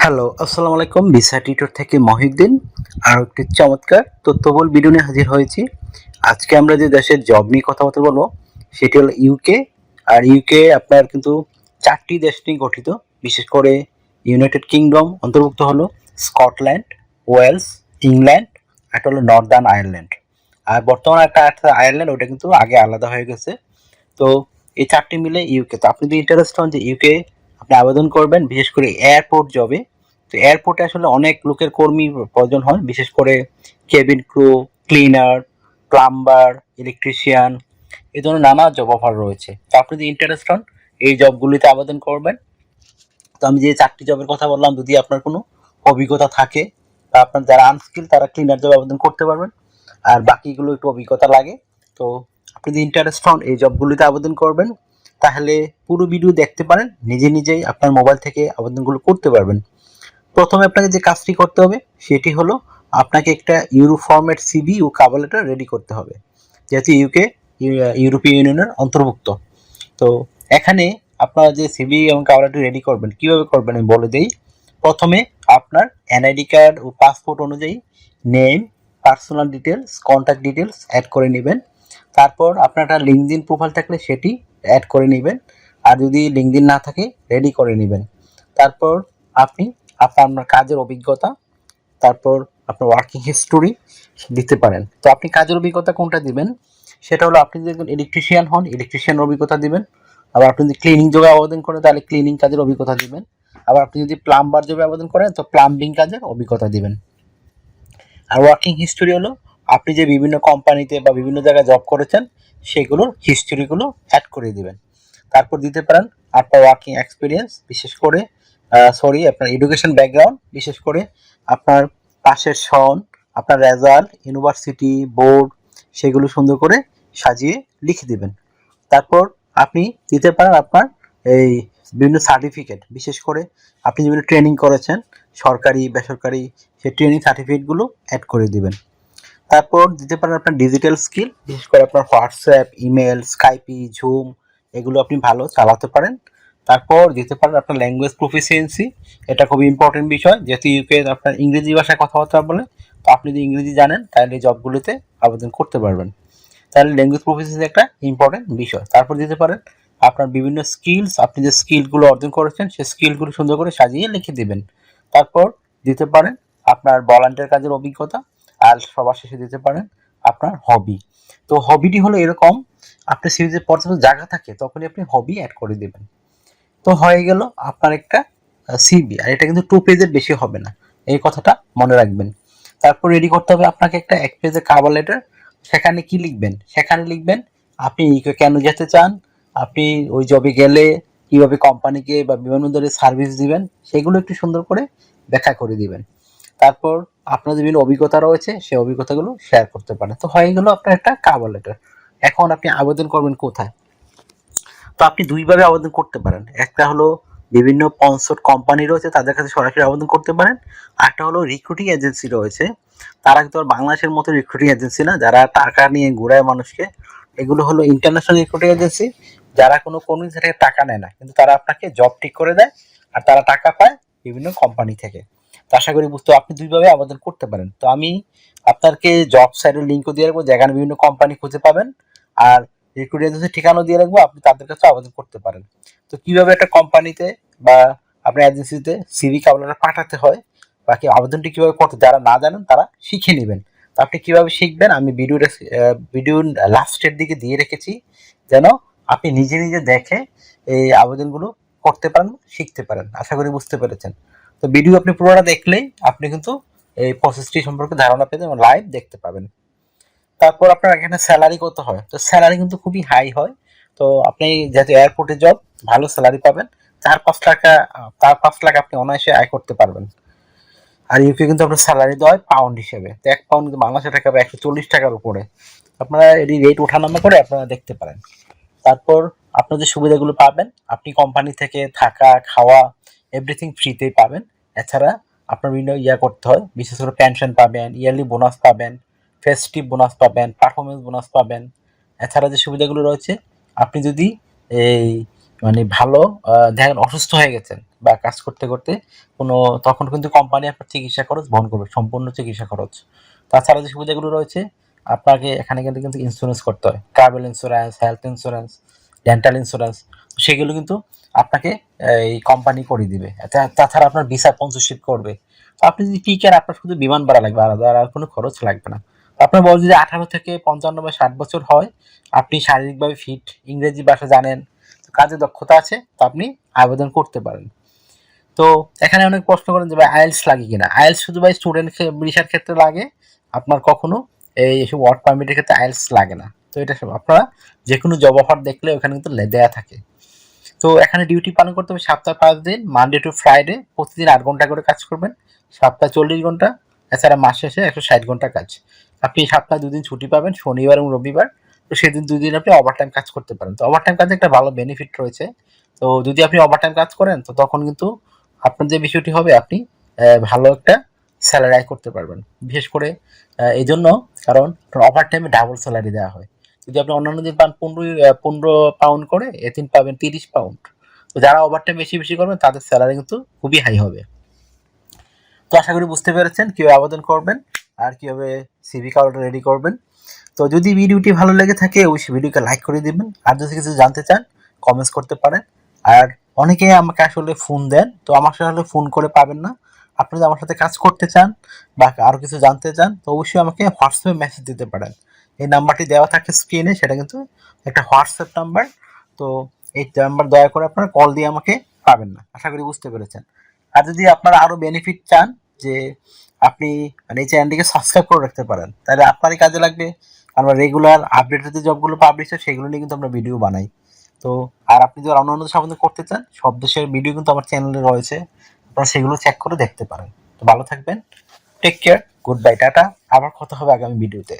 Hello, আসসালামু আলাইকুম। Visa tutor থেকে মহিউদ্দিন আরও একটি চমৎকার তথ্যবহুল ভিডিও নিয়ে হাজির হয়েছি। আজকে আমরা যে দেশের জব নিয়ে কথাবার্তা বলবো সেটি হলো ইউকে। আর ইউকে আপনার কিন্তু ৪টি দেশ নিয়ে গঠিত। বিশেষ করে ইউনাইটেড কিংডম অন্তর্ভুক্ত হলো, স্কটল্যান্ড, ওয়েলস, ইংল্যান্ড, একটা হলো নর্দার্ন আয়ারল্যান্ড। আর বর্তমানে একটা আছে আয়ারল্যান্ড, ওটা কিন্তু আগে আলাদা হয়ে গেছে। তো এই ৪টি মিলে ইউকে। তো আপনি যদি ইন্টারেস্ট হন যে ইউকে আপনি আবেদন করবেন, বিশেষ করে এয়ারপোর্ট জবে। তো এয়ারপোর্টে আসলে অনেক লোকের কর্মী প্রয়োজন হয়, বিশেষ করে cabin crew, cleaner, plumber, electrician, এই ধরনের নানা জব অফার রয়েছে। তো আপনি যদি ইন্টারেস্ট হন এই জবগুলিতে আবেদন করবেন। তো আমি যে ৪টি জবের কথা বললাম, যদি আপনার কোনো অভিজ্ঞতা থাকে বা আপনার যারা আনস্কিল তারা ক্লিনার জবে আবেদন করতে পারবেন, আর বাকিগুলো একটু অভিজ্ঞতা লাগে। তো আপনি যদি ইন্টারেস্ট হন এই জবগুলিতে আবেদন করবেন, তাহলে পুরো ভিডিও দেখতে পারেন, নিজে নিজেই আপনার মোবাইল থেকে আবেদনগুলো করতে পারবেন। প্রথমে আপনাকে যে কাজটি করতে হবে সেটি হলো, আপনাকে একটা ইউরো ফরম্যাট সিভি ও কভার লেটার রেডি করতে হবে, যেহেতু ইউকে ইউরোপীয় ইউনিয়নের অন্তর্ভুক্ত। তো এখানে আপনারা যে সিভি এবং কভার লেটার রেডি করবেন, কিভাবে করবেন আমি বলে দেই। প্রথমে আপনার এনআইডি কার্ড ও পাসপোর্ট অনুযায়ী name, personal details, contact details add করে নেবেন। তারপর আপনার একটা লিঙ্কডইন প্রোফাইল থাকলে সেটি অ্যাড করে নেবেন, আর যদি লিঙ্কডইন না থাকে রেডি করে নেবেন। তারপর আপনি আপনার কাজের অভিজ্ঞতা, তারপর আপনার ওয়ার্কিং হিস্টোরি দিতে পারেন। তো আপনি কাজের অভিজ্ঞতা কোনটা দিবেন, সেটা হলো আপনি যদি একজন ইলেকট্রিশিয়ান হন ইলেকট্রিশিয়ানের অভিজ্ঞতা দিবেন। আবার আপনি যদি ক্লিনিং জবে আবেদন করেন তাহলে ক্লিনিং কাজের অভিজ্ঞতা দিবেন। আবার আপনি যদি প্লাম্বার জবে আবেদন করেন তো প্লাম্বিং কাজের অভিজ্ঞতা দিবেন। আর ওয়ার্কিং হিস্টোরি হলো আপনি যে বিভিন্ন কোম্পানিতে বা বিভিন্ন জায়গায় জব করেছেন সেগুলোর হিস্টোরিগুলো অ্যাড করে দিবেন। তারপর দিতে পারেন আপনার ওয়ার্কিং এক্সপিরিয়েন্স, বিশেষ করে আপনার এডুকেশন ব্যাকগ্রাউন্ড, বিশেষ করে আপনার পাশের সন, আপনার রেজাল্ট, ইউনিভার্সিটি, বোর্ড, সেগুলো সুন্দর করে সাজিয়ে লিখে দিবেন। তারপর আপনি দিতে পারেন আপনার এই বিভিন্ন সার্টিফিকেট, বিশেষ করে আপনি যেগুলো ট্রেনিং করেছেন সরকারি বেসরকারি, সেই ট্রেনিং সার্টিফিকেটগুলো অ্যাড করে দিবেন। তারপর দিতে পারেন আপনার ডিজিটাল স্কিল, বিশেষ করে আপনার হোয়াটসঅ্যাপ, ইমেল, স্কাইপি, ঝুম, এগুলো আপনি ভালো চালাতে পারেন। তারপর দিতে পারেন আপনার ল্যাঙ্গুয়েজ প্রফিসিয়েন্সি, এটা খুবই ইম্পর্টেন্ট বিষয়, যেহেতু ইউকে আপনার ইংরেজি ভাষায় কথাবার্তা বলে। তো আপনি যদি ইংরেজি জানেন তাহলে এই জবগুলোতে আবেদন করতে পারবেন। তাহলে ল্যাঙ্গুয়েজ প্রফিসিয়েন্সি একটা ইম্পর্টেন্ট বিষয়। তারপর দিতে পারেন আপনার বিভিন্ন স্কিলস, আপনি যে স্কিলগুলো অর্জন করেছেন সেই স্কিলগুলো সুন্দর করে সাজিয়ে লিখে দিবেন। তারপর দিতে পারেন আপনার ভলান্টিয়ার কাজের অভিজ্ঞতা। আর সবার শেষে দিতে পারেন আপনার হবি। তো হবিটি হলো এরকম, আপনি সিরিজে পর্যাপ্ত জায়গা থাকে তখনই আপনি হবি অ্যাড করে দেবেন। তো হয়ে গেল আপনার একটা সিভি। আর এটা কিন্তু 2 পেজের বেশি হবে না, এই কথাটা মনে রাখবেন। তারপর রেডি করতে হবে আপনাকে একটা 1 পেজের কভার লেটার। সেখানে কি লিখবেন, সেখানে লিখবেন আপনি কেন যেতে চান, আপনি ওই জবে গেলে কিভাবে কোম্পানিকে বা বিমানবন্দরে সার্ভিস দিবেন, সেগুলো একটু সুন্দর করে ব্যাখ্যা করে দিবেন। তারপর আপনার বিভিন্ন অভিজ্ঞতা রয়েছে সেই অভিজ্ঞতাগুলো শেয়ার করতে পারেন। তো হয়ে গেল আপনার একটা কভার লেটার। এখন আপনি আবেদন করবেন কোথায়? তো আপনি দুইভাবে আবেদন করতে পারেন। একটা হলো বিভিন্ন স্পন্সর কোম্পানি রয়েছে তাদের কাছে সরাসরি আবেদন করতে পারেন। আরেকটা হলো রিক্রুটিং এজেন্সি রয়েছে, তারা কিন্তু আর বাংলাদেশের মতো রিক্রুটিং এজেন্সি না যারা টাকা নিয়ে ঘুরায় মানুষকে। এগুলো হলো ইন্টারন্যাশনাল রিক্রুটিং এজেন্সি, যারা কোনো কর্মী থেকে টাকা নেয় না, কিন্তু তারা আপনাকে জব ঠিক করে দেয় আর তারা টাকা পায় বিভিন্ন কোম্পানি থেকে। তো আশা করি বুঝতে আপনি দুইভাবে আবেদন করতে পারেন। তো আমি আপনাকে জব সাইটের লিঙ্কও দিয়ে রাখবো যেখানে বিভিন্ন কোম্পানি খুঁজে পাবেন, আর রিক্রুটিং এজেন্সির ঠিকানাও দিয়ে রাখবো, আপনি তাদের কাছে আবেদন করতে পারেন। তো কিভাবে একটা কোম্পানিতে বা আপনার এজেন্সিতে সিভি কাবলাটা পাঠাতে হয়, বাকি আবেদনটি কিভাবে করতে যারা না জানেন তারা শিখে নেবেন। তো আপনি কিভাবে শিখবেন আমি ভিডিও লাস্টের দিকে দিয়ে রেখেছি, যেন আপনি নিজে নিজে দেখে এই আবেদনগুলো করতে পারেন, শিখতে পারেন। আশা করি বুঝতে পেরেছেন। তো ভিডিও আপনি পুরোটা দেখলেই আপনি কিন্তু এই প্রসেসটি সম্পর্কে ধারণা পেতে এবং লাইভ দেখতে পাবেন। তারপর আপনার এখানে স্যালারি কত হয়, তো স্যালারি কিন্তু খুবই হাই হয়। তো আপনি যেহেতু এয়ারপোর্টে জব, ভালো স্যালারি পাবেন। 4-5 লাখ আপনি অনায়াসে আয় করতে পারবেন। আর ইউকে কিন্তু আপনার স্যালারি দেওয়া হয় পাউন্ড হিসেবে, তো 1 পাউন্ড কিন্তু বাংলাদেশের টাকা 140 টাকার উপরে। আপনারা এটি রেট ওঠানামা করে আপনারা দেখতে পারেন। তারপর আপনার যে সুবিধাগুলো পাবেন, আপনি কোম্পানি থেকে থাকা খাওয়া এভরিথিং ফ্রিতেই পাবেন। এছাড়া আপনার বিভিন্ন করতে হয়, বিশেষ করে পেনশন পাবেন, ইয়ারলি বোনাস পাবেন, ফেস্টিভ বোনাস পাবেন, পারফরমেন্স বোনাস পাবেন। এছাড়া যে সুবিধাগুলো রয়েছে, আপনি যদি এই ভালো দেখেন অসুস্থ হয়ে গেছেন বা কাজ করতে করতে কোনো, তখন কিন্তু কোম্পানি আপনার চিকিৎসা খরচ বহন করবে, সম্পূর্ণ চিকিৎসা খরচ। তাছাড়া যে সুবিধাগুলো রয়েছে, আপনাকে এখানে কিন্তু ইন্স্যুরেন্স করতে হয়, travel insurance, health insurance, dental insurance, সেগুলো কিন্তু আপনাকে এই কোম্পানি করে দিবে। তাছাড়া আপনার ভিসা স্পন্সরশিপ করবে। তো আপনি যদি টিকেন, আপনার শুধু বিমান ভাড়া লাগবে, আলাদা আর কোনো খরচ লাগবে না। আপনার বয়স যদি 18 থেকে 55 বা 60 বছর হয়, আপনি শারীরিকভাবে ফিট, ইংরেজি ভাষা জানেন, কাজে দক্ষতা আছে, তো আপনি আবেদন করতে পারেন। তো এখানে অনেক প্রশ্ন করেন যে ভাই আইএলটিএস লাগে কিনা। আইএলটিএস শুধু ভাই স্টুডেন্ট ভিসার ক্ষেত্রে লাগে, আপনার কখনো এইসব ওয়ার্ক পারমিটের ক্ষেত্রে আইএলটিএস লাগে না। তো এটা সব আপনারা যে কোনো জব অফার দেখলে ওখানে কিন্তু দেয়া থাকে। তো এখানে ডিউটি পালন করতে হবে সপ্তাহে 5 দিন, মানডে টু ফ্রাইডে, প্রতিদিন 8 ঘন্টা করে কাজ করবেন, সপ্তাহে 40 ঘন্টা, এছাড়া মাস শেষে 160 ঘন্টা কাজ। আপনি সপ্তাহে 2 দিন ছুটি পাবেন, শনিবার এবং রবিবার। তো সেদিন 2 দিন আপনি ওভারটাইম কাজ করতে পারেন। তো ওভারটাইম কাজে একটা ভালো বেনিফিট রয়েছে। তো যদি আপনি ওভারটাইম কাজ করেন, তো তখন কিন্তু আপনার যে বিষয়টি হবে, আপনি ভালো একটা স্যালারি আয় করতে পারবেন। বিশেষ করে এই জন্য, কারণ ওভারটাইমে ডাবল স্যালারি দেওয়া হয়। যদি আপনি অন্যান্য দিন পান 15 পাউন্ড করে, এদিন পাবেন 30 পাউন্ড। তো যারা ওভারটাইম বেশি বেশি করবেন, তাদের স্যালারি কিন্তু খুবই হাই হবে। তো আশা করি বুঝতে পেরেছেন কিভাবে আবেদন করবেন আর কিভাবে সিভি কার্ড রেডি করবেন। তো যদি ভিডিওটি ভালো লেগে থাকে, অবশ্যই ভিডিওকে লাইক করে দিবেন। আর যদি কিছু জানতে চান, কমেন্টস করতে পারেন। আর অনেকে আমাকে আসলে ফোন দেন, তো আমার আসলে ফোন করে পাবেন না। আপনি যদি আমার সাথে কাজ করতে চান বা আরো কিছু জানতে চান, তো অবশ্যই আমাকে হোয়াটসঅ্যাপে মেসেজ দিতে পারেন। এই নাম্বারটি দেওয়া থাকে স্ক্রিনে, সেটা কিন্তু একটা হোয়াটসঅ্যাপ নাম্বার। তো এই নাম্বার দয়া করে আপনারা কল দিয়ে আমাকে পাবেন না। আশা করি বুঝতে পেরেছেন। আর যদি আপনারা আরো বেনিফিট চান, যে আপনি মানে এই চ্যানেলটিকে সাবস্ক্রাইব করে রাখতে পারেন, তাহলে আপনারই কাজে লাগবে। আমরা রেগুলার আপডেটেড যে জবগুলো পাবলিশ হয়, সেগুলো নিয়ে কিন্তু আমরা ভিডিও বানাই। তো আর আপনি যদি অন্য সম্বন্ধে করতে চান, সব দেশের ভিডিও কিন্তু আমার চ্যানেলে রয়েছে, আপনারা সেগুলো চেক করে দেখতে পারেন। তো ভালো থাকবেন, take care, goodbye, tata. আবার কথা হবে আগামী ভিডিওতে।